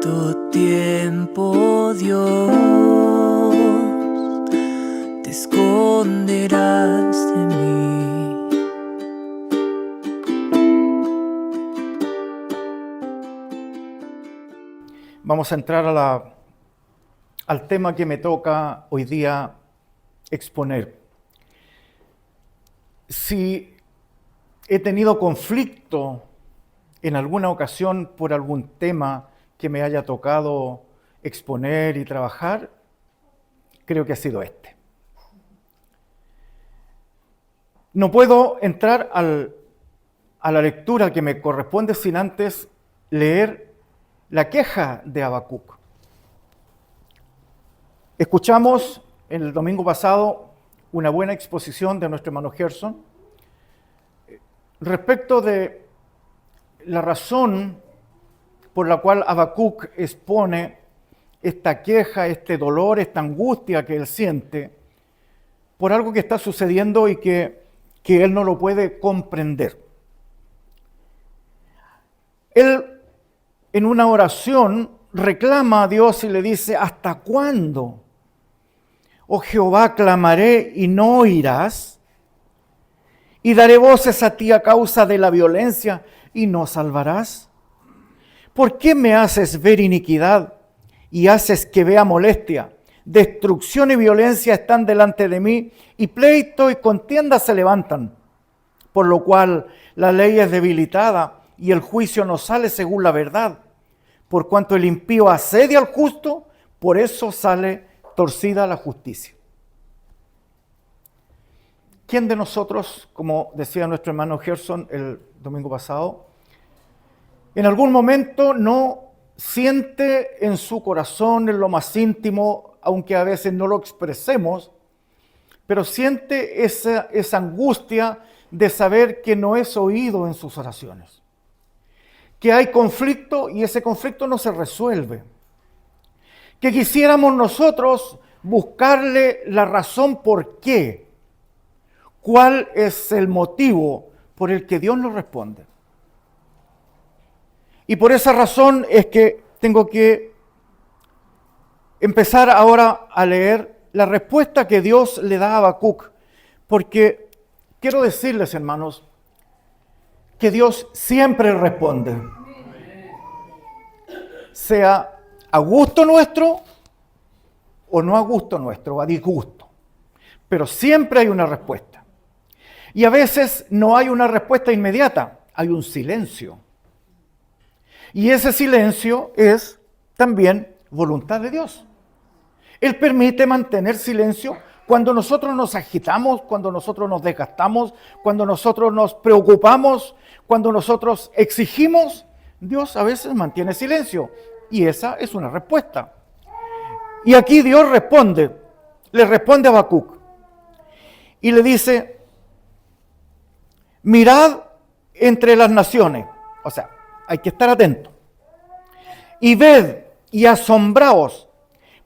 cierto tiempo, Dios, te esconderás de mí. Vamos a entrar al tema que me toca hoy día exponer. Si he tenido conflicto en alguna ocasión por algún tema que me haya tocado exponer y trabajar, creo que ha sido este. No puedo entrar a la lectura que me corresponde sin antes leer la queja de Habacuc. Escuchamos el domingo pasado una buena exposición de nuestro hermano Gerson respecto de la razón por la cual Habacuc expone esta queja, este dolor, esta angustia que él siente por algo que está sucediendo y que él no lo puede comprender. Él, en una oración, reclama a Dios y le dice: ¿hasta cuándo, oh Jehová, clamaré y no oirás? Y daré voces a ti a causa de la violencia y no salvarás. ¿Por qué me haces ver iniquidad y haces que vea molestia? Destrucción y violencia están delante de mí, y pleito y contienda se levantan. Por lo cual la ley es debilitada y el juicio no sale según la verdad. Por cuanto el impío asedia al justo, por eso sale torcida la justicia. ¿Quién de nosotros, como decía nuestro hermano Gerson el domingo pasado, en algún momento no siente en su corazón, en lo más íntimo, aunque a veces no lo expresemos, pero siente esa angustia de saber que no es oído en sus oraciones? Que hay conflicto y ese conflicto no se resuelve. Que quisiéramos nosotros buscarle la razón por qué. ¿Cuál es el motivo por el que Dios nos responde? Y por esa razón es que tengo que empezar ahora a leer la respuesta que Dios le da a Habacuc, porque quiero decirles, hermanos, que Dios siempre responde, sea a gusto nuestro o no a gusto nuestro, o a disgusto, pero siempre hay una respuesta. Y a veces no hay una respuesta inmediata, hay un silencio. Y ese silencio es también voluntad de Dios. Él permite mantener silencio cuando nosotros nos agitamos, cuando nosotros nos desgastamos, cuando nosotros nos preocupamos, cuando nosotros exigimos. Dios a veces mantiene silencio y esa es una respuesta. Y aquí Dios le responde a Habacuc y le dice: mirad entre las naciones, o sea, hay que estar atento, y ved y asombraos,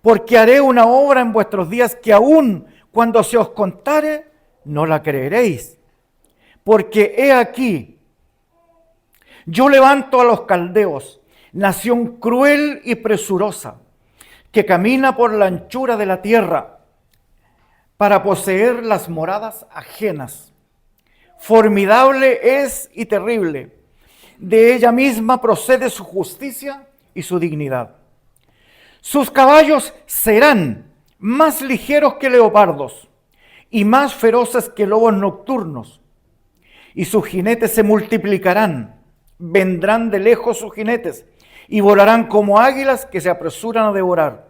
porque haré una obra en vuestros días que aún cuando se os contare, no la creeréis. Porque he aquí, yo levanto a los caldeos, nación cruel y presurosa, que camina por la anchura de la tierra para poseer las moradas ajenas. Formidable es y terrible. De ella misma procede su justicia y su dignidad. Sus caballos serán más ligeros que leopardos y más feroces que lobos nocturnos. Y sus jinetes se multiplicarán, vendrán de lejos sus jinetes y volarán como águilas que se apresuran a devorar.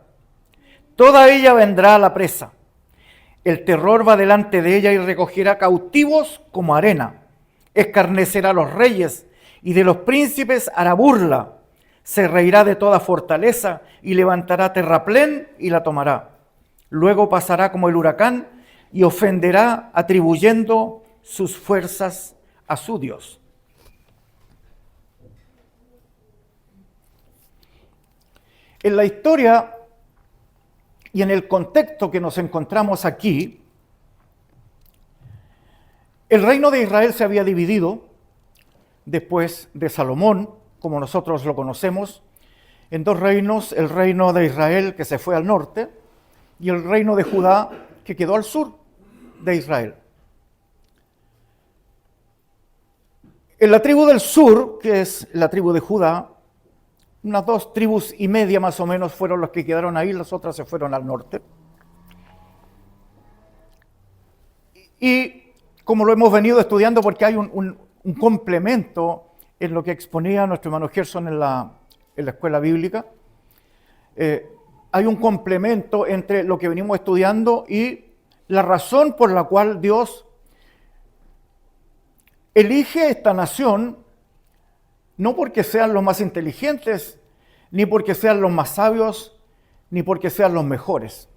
Toda ella vendrá a la presa. El terror va delante de ella y recogerá cautivos como arena. Escarnecerá a los reyes y de los príncipes hará burla. Se reirá de toda fortaleza y levantará terraplén y la tomará. Luego pasará como el huracán y ofenderá atribuyendo sus fuerzas a su Dios. En la historia y en el contexto que nos encontramos aquí, el reino de Israel se había dividido después de Salomón, como nosotros lo conocemos, en dos reinos, el reino de Israel que se fue al norte y el reino de Judá que quedó al sur de Israel. En la tribu del sur, que es la tribu de Judá, unas 2 tribus y media más o menos fueron las que quedaron ahí, las otras se fueron al norte. Y como lo hemos venido estudiando, porque hay un complemento en lo que exponía nuestro hermano Gerson en la escuela bíblica, hay un complemento entre lo que venimos estudiando y la razón por la cual Dios elige esta nación, no porque sean los más inteligentes, ni porque sean los más sabios, ni porque sean los mejores.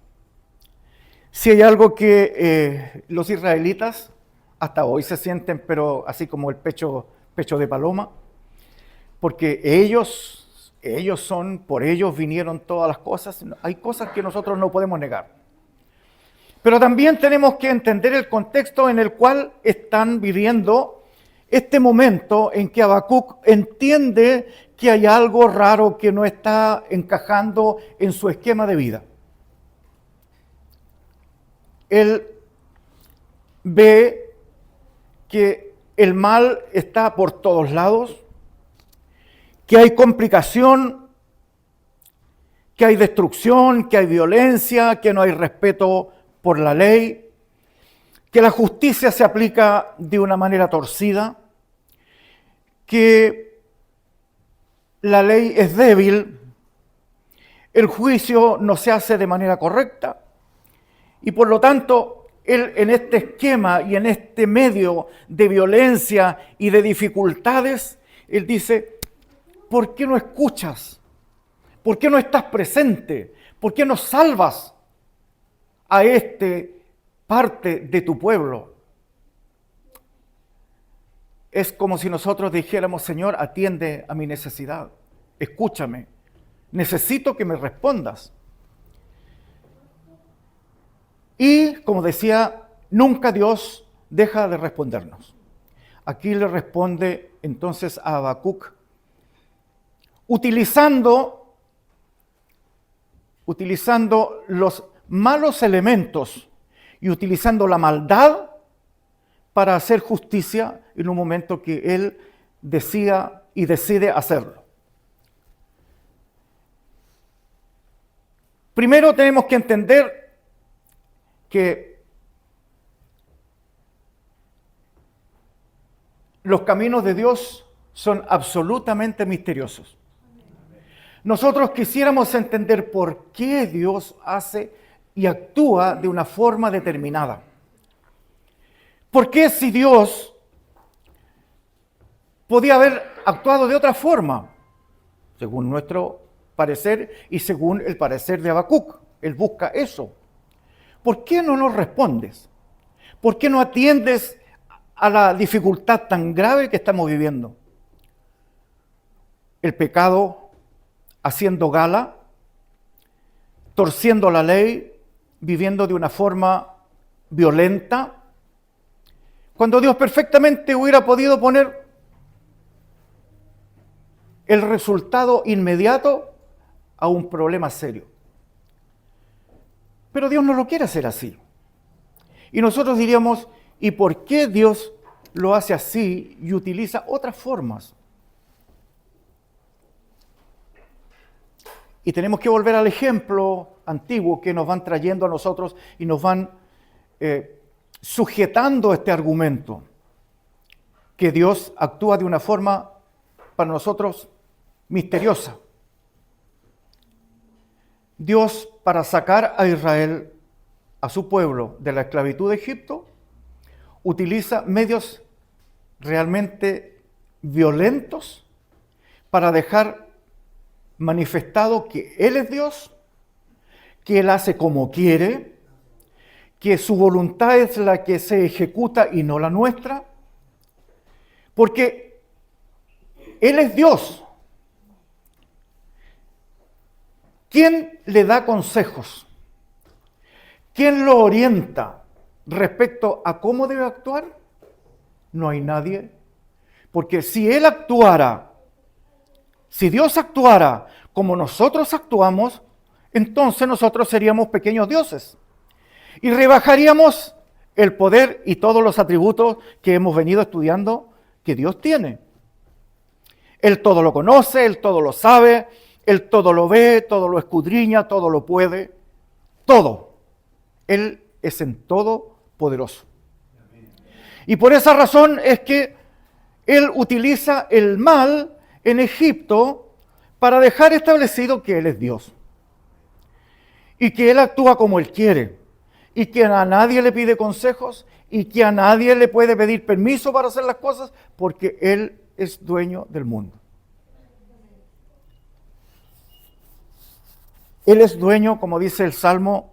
Si hay algo que los israelitas hasta hoy se sienten, pero así como el pecho de paloma, porque ellos son, por ellos vinieron todas las cosas. Hay cosas que nosotros no podemos negar. Pero también tenemos que entender el contexto en el cual están viviendo este momento en que Habacuc entiende que hay algo raro que no está encajando en su esquema de vida. Él ve que el mal está por todos lados, que hay complicación, que hay destrucción, que hay violencia, que no hay respeto por la ley, que la justicia se aplica de una manera torcida, que la ley es débil, el juicio no se hace de manera correcta y por lo tanto él en este esquema y en este medio de violencia y de dificultades, él dice, ¿por qué no escuchas? ¿Por qué no estás presente? ¿Por qué no salvas a parte de tu pueblo? Es como si nosotros dijéramos, Señor, atiende a mi necesidad, escúchame, necesito que me respondas. Y, como decía, nunca Dios deja de respondernos. Aquí le responde entonces a Habacuc, utilizando los malos elementos y utilizando la maldad para hacer justicia en un momento que él decía y decide hacerlo. Primero tenemos que entender que los caminos de Dios son absolutamente misteriosos. Nosotros quisiéramos entender por qué Dios hace y actúa de una forma determinada. ¿Por qué si Dios podía haber actuado de otra forma? Según nuestro parecer y según el parecer de Habacuc. Él busca eso. ¿Por qué no nos respondes? ¿Por qué no atiendes a la dificultad tan grave que estamos viviendo? El pecado haciendo gala, torciendo la ley, viviendo de una forma violenta, cuando Dios perfectamente hubiera podido poner el resultado inmediato a un problema serio. Pero Dios no lo quiere hacer así. Y nosotros diríamos, ¿y por qué Dios lo hace así y utiliza otras formas? Y tenemos que volver al ejemplo antiguo que nos van trayendo a nosotros y nos van sujetando este argumento, que Dios actúa de una forma para nosotros misteriosa. Dios, para sacar a Israel, a su pueblo, de la esclavitud de Egipto, utiliza medios realmente violentos para dejar manifestado que Él es Dios, que Él hace como quiere, que su voluntad es la que se ejecuta y no la nuestra, porque Él es Dios. ¿Quién le da consejos? ¿Quién lo orienta respecto a cómo debe actuar? No hay nadie. Porque si Él actuara Si Dios actuara como nosotros actuamos, entonces nosotros seríamos pequeños dioses y rebajaríamos el poder y todos los atributos que hemos venido estudiando que Dios tiene. Él todo lo conoce, Él todo lo sabe, Él todo lo ve, todo lo escudriña, todo lo puede, todo. Él es en todo poderoso. Y por esa razón es que Él utiliza el mal en Egipto para dejar establecido que Él es Dios. Y que Él actúa como Él quiere. Y que a nadie le pide consejos. Y que a nadie le puede pedir permiso para hacer las cosas. Porque Él es dueño del mundo. Él es dueño, como dice el Salmo,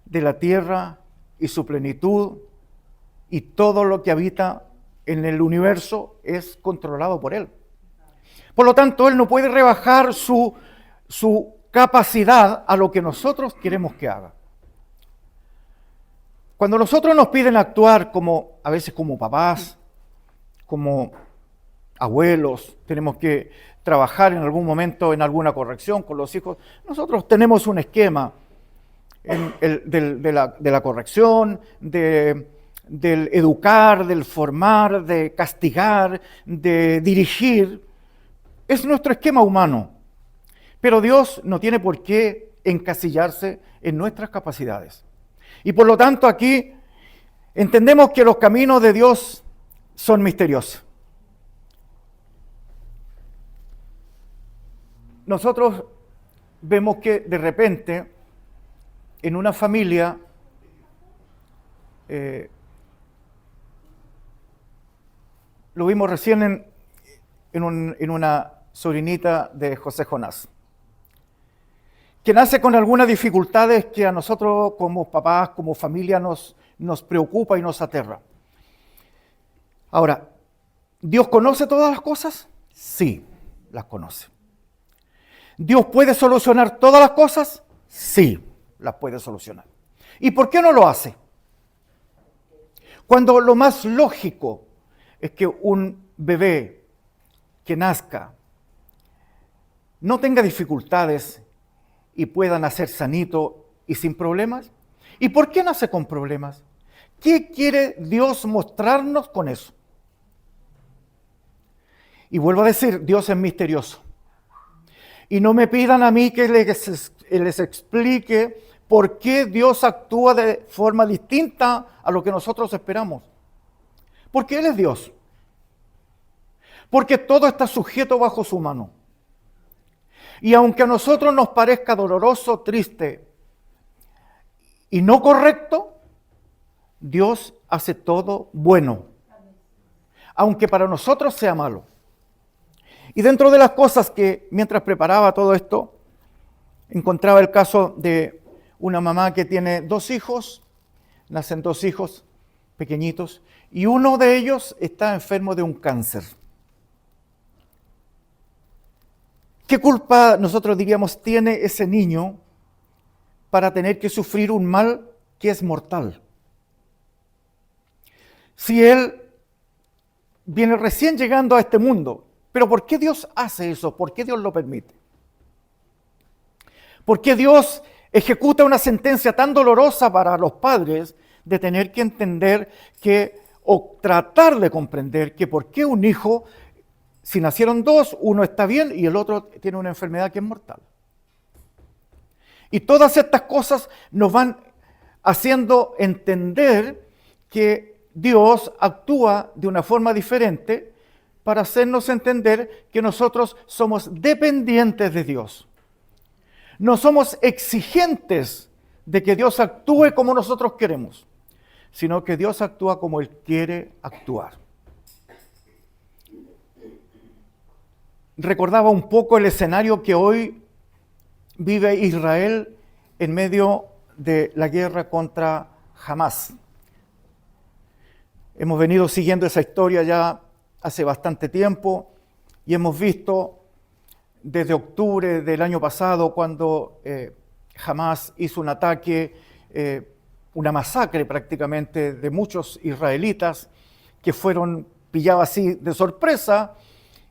de la tierra y su plenitud. Y todo lo que habita en el universo es controlado por Él. Por lo tanto, Él no puede rebajar su capacidad a lo que nosotros queremos que haga. Cuando nosotros nos piden actuar a veces como papás, como abuelos, tenemos que trabajar en algún momento en alguna corrección con los hijos, nosotros tenemos un esquema de la corrección, del educar, del formar, de castigar, de dirigir. Es nuestro esquema humano. Pero Dios no tiene por qué encasillarse en nuestras capacidades. Y por lo tanto aquí entendemos que los caminos de Dios son misteriosos. Nosotros vemos que de repente en una familia lo vimos recién en una sobrinita de José Jonás, que nace con algunas dificultades que a nosotros como papás, como familia nos preocupa y nos aterra. Ahora, ¿Dios conoce todas las cosas? Sí, las conoce. ¿Dios puede solucionar todas las cosas? Sí, las puede solucionar. ¿Y por qué no lo hace? Cuando lo más lógico es que un bebé que nazca no tenga dificultades y pueda nacer sanito y sin problemas. ¿Y por qué nace con problemas? ¿Qué quiere Dios mostrarnos con eso? Y vuelvo a decir, Dios es misterioso. Y no me pidan a mí que les explique por qué Dios actúa de forma distinta a lo que nosotros esperamos. Porque Él es Dios. Porque todo está sujeto bajo su mano. Y aunque a nosotros nos parezca doloroso, triste y no correcto, Dios hace todo bueno. Aunque para nosotros sea malo. Y dentro de las cosas que mientras preparaba todo esto, encontraba el caso de una mamá que tiene 2 hijos, nacen 2 hijos pequeñitos, y uno de ellos está enfermo de un cáncer. ¿Qué culpa, nosotros diríamos, tiene ese niño para tener que sufrir un mal que es mortal? Si él viene recién llegando a este mundo, ¿pero por qué Dios hace eso? ¿Por qué Dios lo permite? ¿Por qué Dios ejecuta una sentencia tan dolorosa para los padres de tener que entender o tratar de comprender que por qué un hijo, si nacieron 2, uno está bien y el otro tiene una enfermedad que es mortal? Y todas estas cosas nos van haciendo entender que Dios actúa de una forma diferente para hacernos entender que nosotros somos dependientes de Dios. No somos exigentes de que Dios actúe como nosotros queremos, sino que Dios actúa como Él quiere actuar. Recordaba un poco el escenario que hoy vive Israel en medio de la guerra contra Hamás. Hemos venido siguiendo esa historia ya hace bastante tiempo y hemos visto desde octubre del año pasado cuando Hamás hizo un ataque, una masacre prácticamente de muchos israelitas que fueron pillados así de sorpresa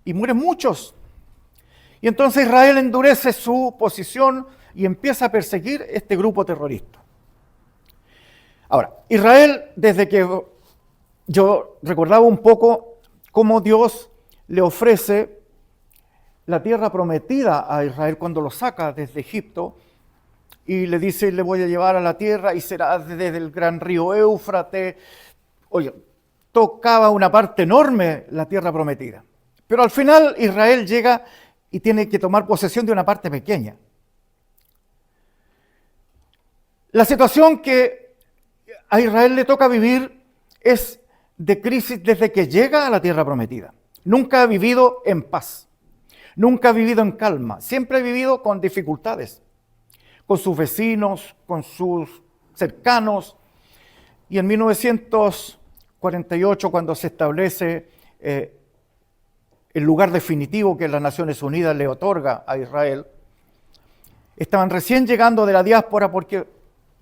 y mueren muchos. Y entonces Israel endurece su posición y empieza a perseguir este grupo terrorista. Ahora, Israel, desde que yo recordaba un poco cómo Dios le ofrece la tierra prometida a Israel cuando lo saca desde Egipto y le dice, le voy a llevar a la tierra y será desde el gran río Éufrates. Oye, tocaba una parte enorme la tierra prometida. Pero al final Israel llega y tiene que tomar posesión de una parte pequeña. La situación que a Israel le toca vivir es de crisis desde que llega a la tierra prometida. Nunca ha vivido en paz, nunca ha vivido en calma, siempre ha vivido con dificultades, con sus vecinos, con sus cercanos. Y en 1948, cuando se establece el lugar definitivo que las Naciones Unidas le otorga a Israel, estaban recién llegando de la diáspora porque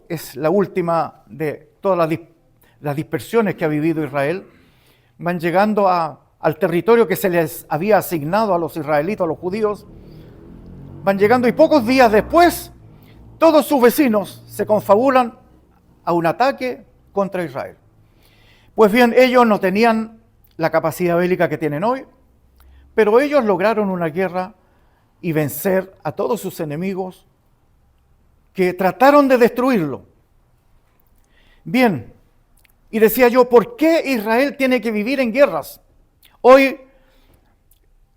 es la última de todas las dispersiones que ha vivido Israel, van llegando al territorio que se les había asignado a los israelitas, a los judíos, van llegando y pocos días después todos sus vecinos se confabulan a un ataque contra Israel. Pues bien, ellos no tenían la capacidad bélica que tienen hoy, pero ellos lograron una guerra y vencer a todos sus enemigos que trataron de destruirlo. Bien, y decía yo, ¿por qué Israel tiene que vivir en guerras? Hoy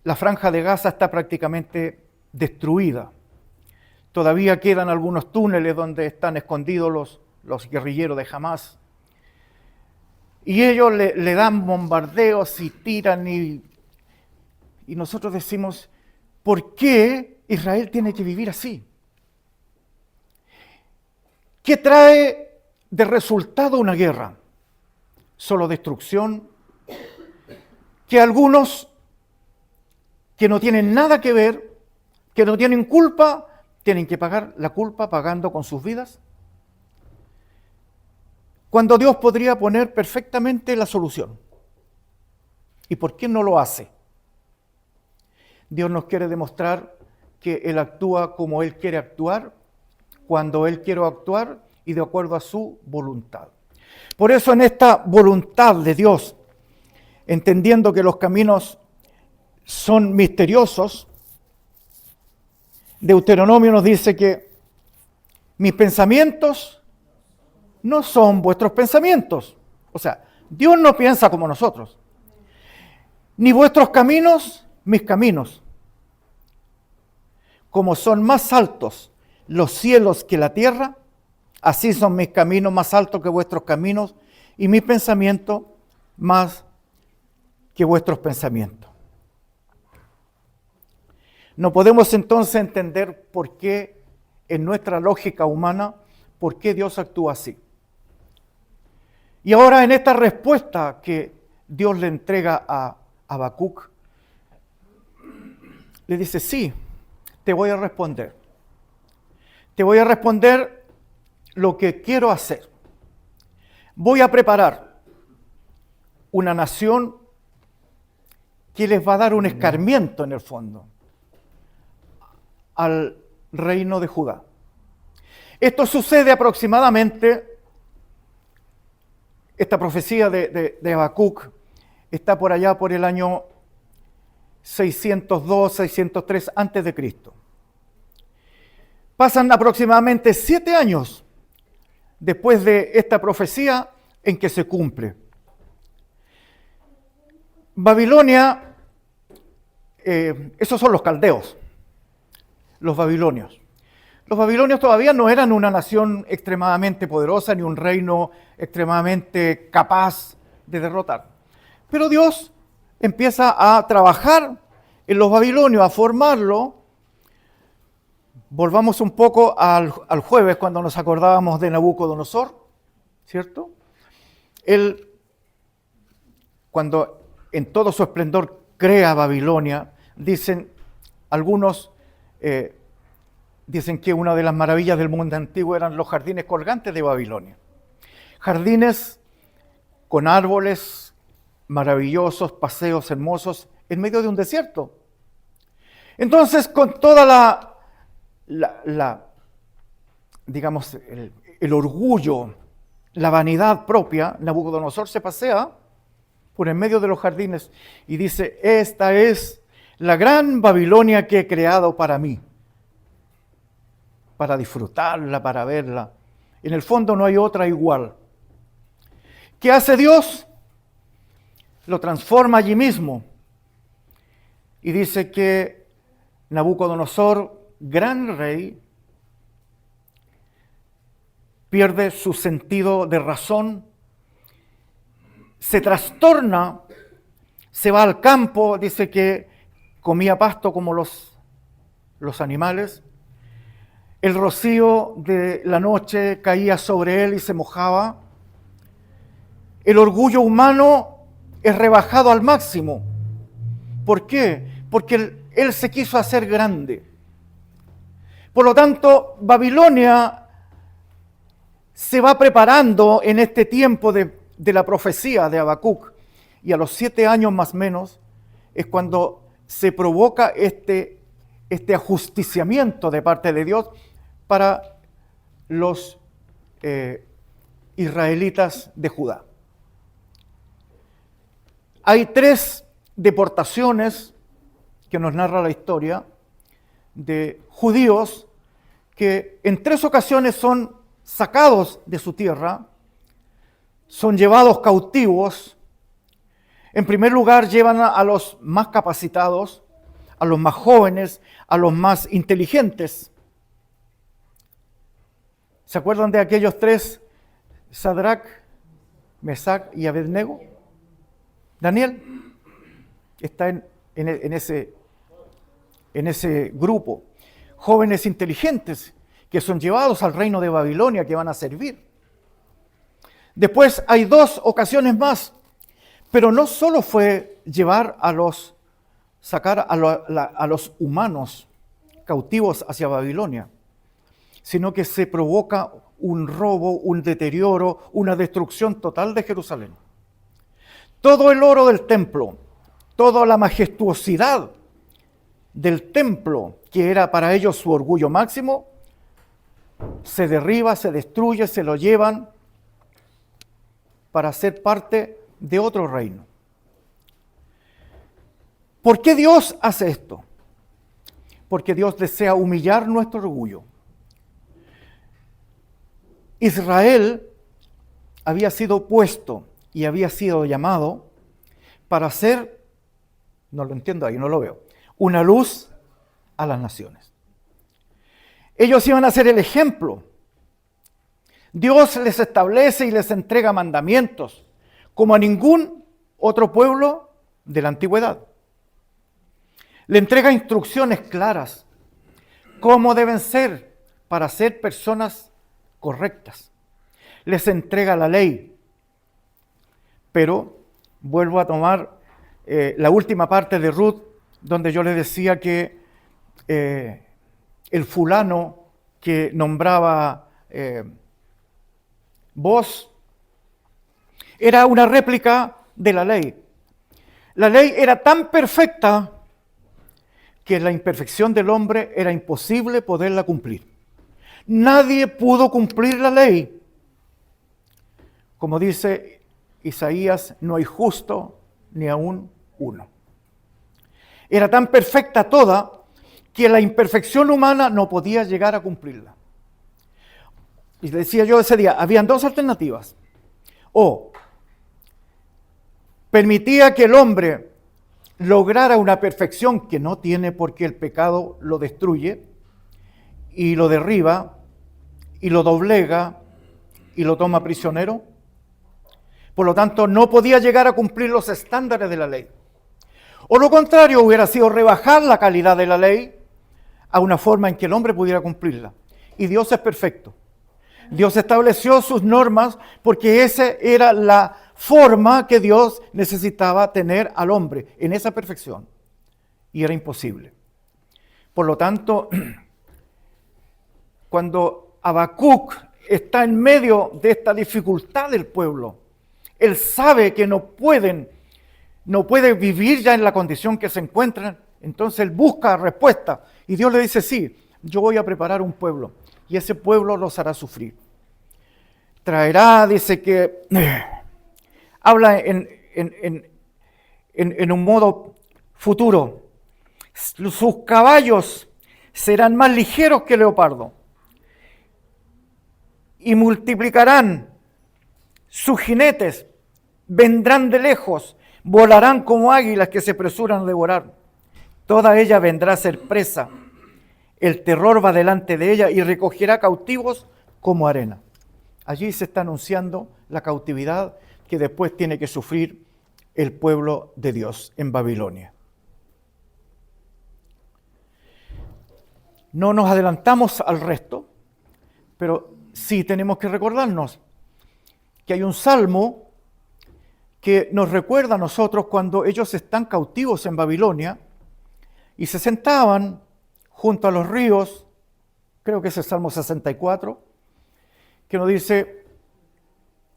la franja de Gaza está prácticamente destruida. Todavía quedan algunos túneles donde están escondidos los guerrilleros de Hamás. Y ellos le dan bombardeos y tiran y nosotros decimos, ¿por qué Israel tiene que vivir así? ¿Qué trae de resultado una guerra? Solo destrucción. Que algunos que no tienen nada que ver, que no tienen culpa, tienen que pagar la culpa pagando con sus vidas. Cuando Dios podría poner perfectamente la solución. ¿Y por qué no lo hace? Dios nos quiere demostrar que Él actúa como Él quiere actuar, cuando Él quiere actuar y de acuerdo a su voluntad. Por eso en esta voluntad de Dios, entendiendo que los caminos son misteriosos, Deuteronomio nos dice que mis pensamientos no son vuestros pensamientos. O sea, Dios no piensa como nosotros. Ni vuestros caminos, mis caminos. Como son más altos los cielos que la tierra, así son mis caminos más altos que vuestros caminos y mis pensamientos más que vuestros pensamientos. No podemos entonces entender por qué, en nuestra lógica humana, por qué Dios actúa así. Y ahora en esta respuesta que Dios le entrega a Habacuc, le dice, sí, te voy a responder. Te voy a responder lo que quiero hacer. Voy a preparar una nación que les va a dar un escarmiento en el fondo al reino de Judá. Esto sucede aproximadamente, esta profecía de Habacuc está por allá por el año 602, 603 antes de Cristo. Pasan aproximadamente 7 años después de esta profecía en que se cumple. Babilonia, esos son los caldeos, los babilonios. Los babilonios todavía no eran una nación extremadamente poderosa ni un reino extremadamente capaz de derrotar. Pero Dios empieza a trabajar en los babilonios, a formarlo. Volvamos un poco al jueves cuando nos acordábamos de Nabucodonosor, ¿cierto? Él, cuando en todo su esplendor crea Babilonia, dicen algunos, dicen que una de las maravillas del mundo antiguo eran los jardines colgantes de Babilonia. Jardines con árboles maravillosos, paseos hermosos, en medio de un desierto. Entonces, con toda digamos, el orgullo, la vanidad propia, Nabucodonosor se pasea por en medio de los jardines y dice: esta es la gran Babilonia que he creado para mí, para disfrutarla, para verla. En el fondo no hay otra igual. ¿Qué hace Dios? Lo transforma allí mismo y dice que Nabucodonosor, gran rey, pierde su sentido de razón, se trastorna, se va al campo, dice que comía pasto como los animales, el rocío de la noche caía sobre él y se mojaba. El orgullo humano es rebajado al máximo. ¿Por qué? Porque él se quiso hacer grande. Por lo tanto, Babilonia se va preparando en este tiempo de la profecía de Habacuc, y a los 7 años más o menos es cuando se provoca este ajusticiamiento de parte de Dios para los israelitas de Judá. Hay 3 deportaciones que nos narra la historia de judíos que en 3 ocasiones son sacados de su tierra, son llevados cautivos. En primer lugar, llevan a los más capacitados, a los más jóvenes, a los más inteligentes. ¿Se acuerdan de aquellos 3? Sadrach, Mesac y Abednego. Daniel está en ese grupo. Jóvenes inteligentes que son llevados al reino de Babilonia, que van a servir. Después hay 2 ocasiones más, pero no solo fue sacar a los humanos cautivos hacia Babilonia, sino que se provoca un robo, un deterioro, una destrucción total de Jerusalén. Todo el oro del templo, toda la majestuosidad del templo, que era para ellos su orgullo máximo, se derriba, se destruye, se lo llevan para ser parte de otro reino. ¿Por qué Dios hace esto? Porque Dios desea humillar nuestro orgullo. Israel había sido puesto y había sido llamado para ser, no lo entiendo ahí, no lo veo, una luz a las naciones. Ellos iban a ser el ejemplo. Dios les establece y les entrega mandamientos como a ningún otro pueblo de la antigüedad. Le entrega instrucciones claras, cómo deben ser para ser personas correctas. Les entrega la ley. Pero vuelvo a tomar la última parte de Ruth, donde yo les decía que el fulano que nombraba Boaz era una réplica de la ley. La ley era tan perfecta que la imperfección del hombre era imposible poderla cumplir. Nadie pudo cumplir la ley. Como dice Isaías, no hay justo ni aún uno. Era tan perfecta toda que la imperfección humana no podía llegar a cumplirla. Y decía yo ese día, habían 2 alternativas. O permitía que el hombre lograra una perfección que no tiene porque el pecado lo destruye y lo derriba y lo doblega y lo toma prisionero. Por lo tanto, no podía llegar a cumplir los estándares de la ley. O lo contrario, hubiera sido rebajar la calidad de la ley a una forma en que el hombre pudiera cumplirla. Y Dios es perfecto. Dios estableció sus normas porque esa era la forma que Dios necesitaba tener al hombre, en esa perfección. Y era imposible. Por lo tanto, cuando Habacuc está en medio de esta dificultad del pueblo, él sabe que no puede vivir ya en la condición que se encuentran Entonces él busca respuesta y Dios le dice, sí, yo voy a preparar un pueblo y ese pueblo los hará sufrir. Traerá, dice que, habla en un modo futuro, sus caballos serán más ligeros que leopardo y multiplicarán sus jinetes, vendrán de lejos, volarán como águilas que se apresuran a devorar. Toda ella vendrá a ser presa. El terror va delante de ella y recogerá cautivos como arena. Allí se está anunciando la cautividad que después tiene que sufrir el pueblo de Dios en Babilonia. No nos adelantamos al resto, pero sí tenemos que recordarnos que hay un salmo que nos recuerda a nosotros cuando ellos están cautivos en Babilonia y se sentaban junto a los ríos, creo que es el Salmo 64, que nos dice,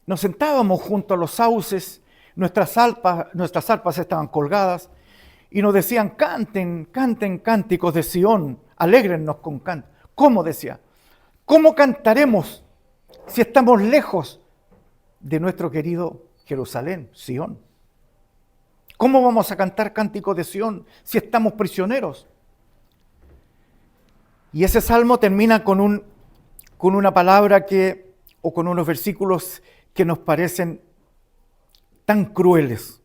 nos sentábamos junto a los sauces, nuestras arpas estaban colgadas y nos decían, canten, canten cánticos de Sión, alégrennos con canto. ¿Cómo decía? ¿Cómo cantaremos si estamos lejos de nuestro querido Jerusalén, Sión? ¿Cómo vamos a cantar cánticos de Sión si estamos prisioneros? Y ese salmo termina con una palabra o con unos versículos que nos parecen tan crueles.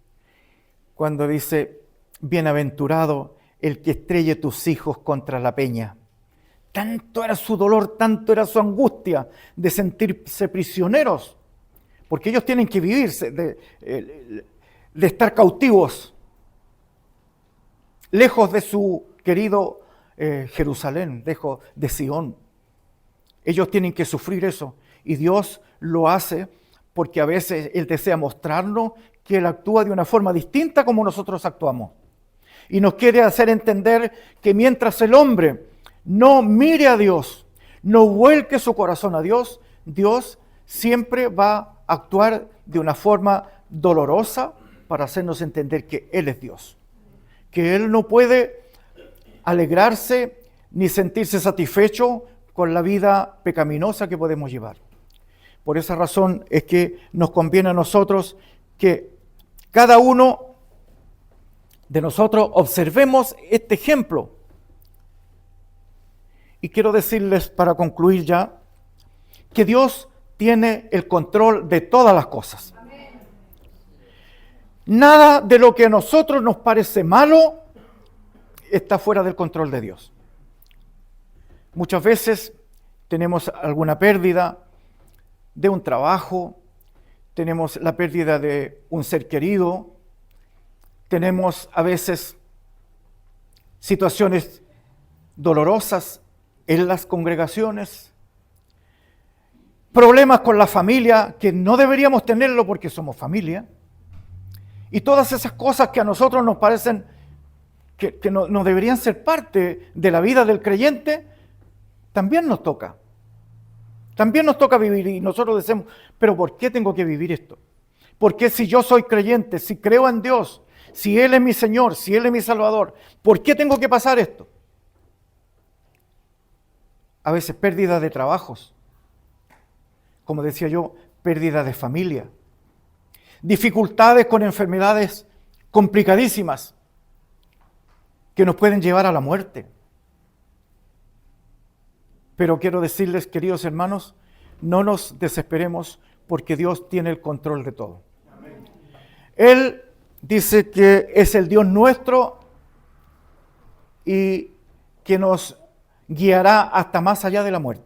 Cuando dice, bienaventurado el que estrelle tus hijos contra la peña. Tanto era su dolor, tanto era su angustia de sentirse prisioneros, porque ellos tienen que vivir de estar cautivos, lejos de su querido Jerusalén, lejos de Sión. Ellos tienen que sufrir eso, y Dios lo hace porque a veces Él desea mostrarnos que Él actúa de una forma distinta como nosotros actuamos. Y nos quiere hacer entender que mientras el hombre no mire a Dios, no vuelque su corazón a Dios, Dios siempre va a actuar de una forma dolorosa para hacernos entender que Él es Dios. Que Él no puede alegrarse ni sentirse satisfecho con la vida pecaminosa que podemos llevar. Por esa razón es que nos conviene a nosotros que cada uno de nosotros observemos este ejemplo. Y quiero decirles para concluir ya, que Dios tiene el control de todas las cosas. Amén. Nada de lo que a nosotros nos parece malo está fuera del control de Dios. Muchas veces tenemos alguna pérdida de un trabajo, tenemos la pérdida de un ser querido, tenemos a veces situaciones dolorosas en las congregaciones, problemas con la familia que no deberíamos tenerlo porque somos familia, y todas esas cosas que a nosotros nos parecen que no deberían ser parte de la vida del creyente, también nos toca. También nos toca vivir y nosotros decimos, pero ¿por qué tengo que vivir esto? ¿Por qué si yo soy creyente, si creo en Dios, si Él es mi Señor, si Él es mi Salvador, ¿por qué tengo que pasar esto? A veces pérdida de trabajos, como decía yo, pérdida de familia, dificultades con enfermedades complicadísimas que nos pueden llevar a la muerte. Pero quiero decirles, queridos hermanos, no nos desesperemos porque Dios tiene el control de todo. Amén. Él dice que es el Dios nuestro y que nos guiará hasta más allá de la muerte.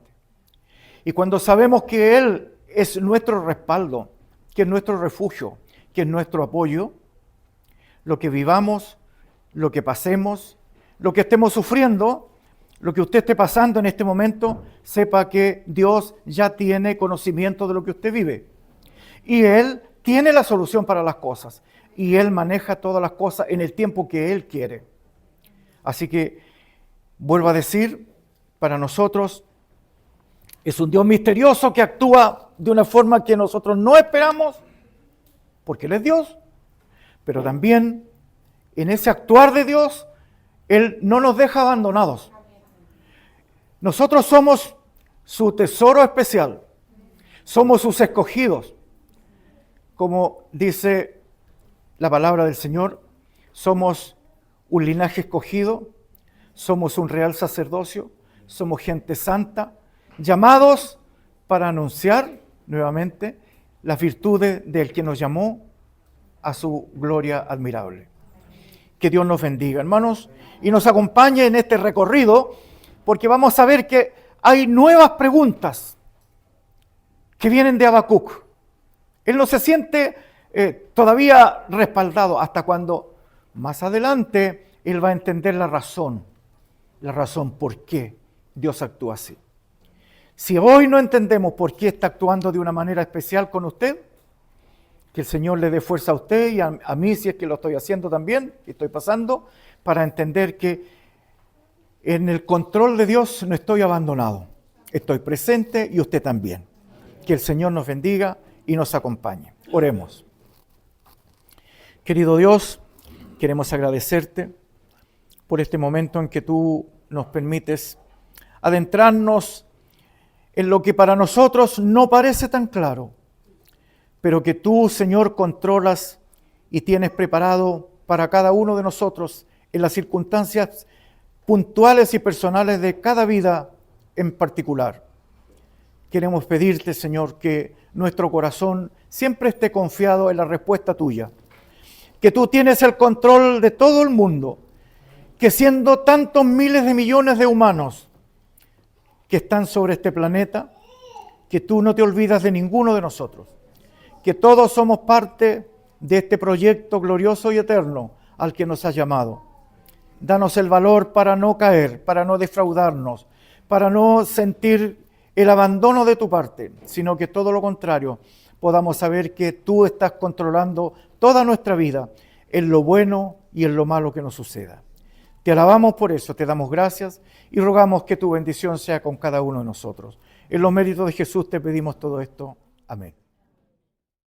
Y cuando sabemos que Él es nuestro respaldo, que es nuestro refugio, que es nuestro apoyo, lo que vivamos, lo que pasemos, lo que estemos sufriendo, lo que usted esté pasando en este momento, sepa que Dios ya tiene conocimiento de lo que usted vive. Y Él tiene la solución para las cosas. Y Él maneja todas las cosas en el tiempo que Él quiere. Así que, vuelvo a decir, para nosotros es un Dios misterioso que actúa de una forma que nosotros no esperamos, porque Él es Dios. Pero también, en ese actuar de Dios, Él no nos deja abandonados. Nosotros somos su tesoro especial. Somos sus escogidos. Como dice la palabra del Señor, somos un linaje escogido, somos un real sacerdocio, somos gente santa, llamados para anunciar nuevamente las virtudes del que nos llamó a su gloria admirable. Que Dios nos bendiga, hermanos, y nos acompañe en este recorrido, porque vamos a ver que hay nuevas preguntas que vienen de Habacuc. Él no se siente todavía respaldado hasta cuando más adelante él va a entender la razón por qué Dios actúa así. Si hoy no entendemos por qué está actuando de una manera especial con usted, que el Señor le dé fuerza a usted y a mí, si es que lo estoy haciendo también, y estoy pasando, para entender que en el control de Dios no estoy abandonado. Estoy presente y usted también. Que el Señor nos bendiga y nos acompañe. Oremos. Querido Dios, queremos agradecerte por este momento en que tú nos permites adentrarnos en lo que para nosotros no parece tan claro, pero que tú, Señor, controlas y tienes preparado para cada uno de nosotros en las circunstancias puntuales y personales de cada vida en particular. Queremos pedirte, Señor, que nuestro corazón siempre esté confiado en la respuesta tuya, que tú tienes el control de todo el mundo, que siendo tantos miles de millones de humanos que están sobre este planeta, que tú no te olvidas de ninguno de nosotros, que todos somos parte de este proyecto glorioso y eterno al que nos has llamado. Danos el valor para no caer, para no defraudarnos, para no sentir el abandono de tu parte, sino que todo lo contrario, podamos saber que tú estás controlando toda nuestra vida en lo bueno y en lo malo que nos suceda. Te alabamos por eso, te damos gracias y rogamos que tu bendición sea con cada uno de nosotros. En los méritos de Jesús te pedimos todo esto. Amén.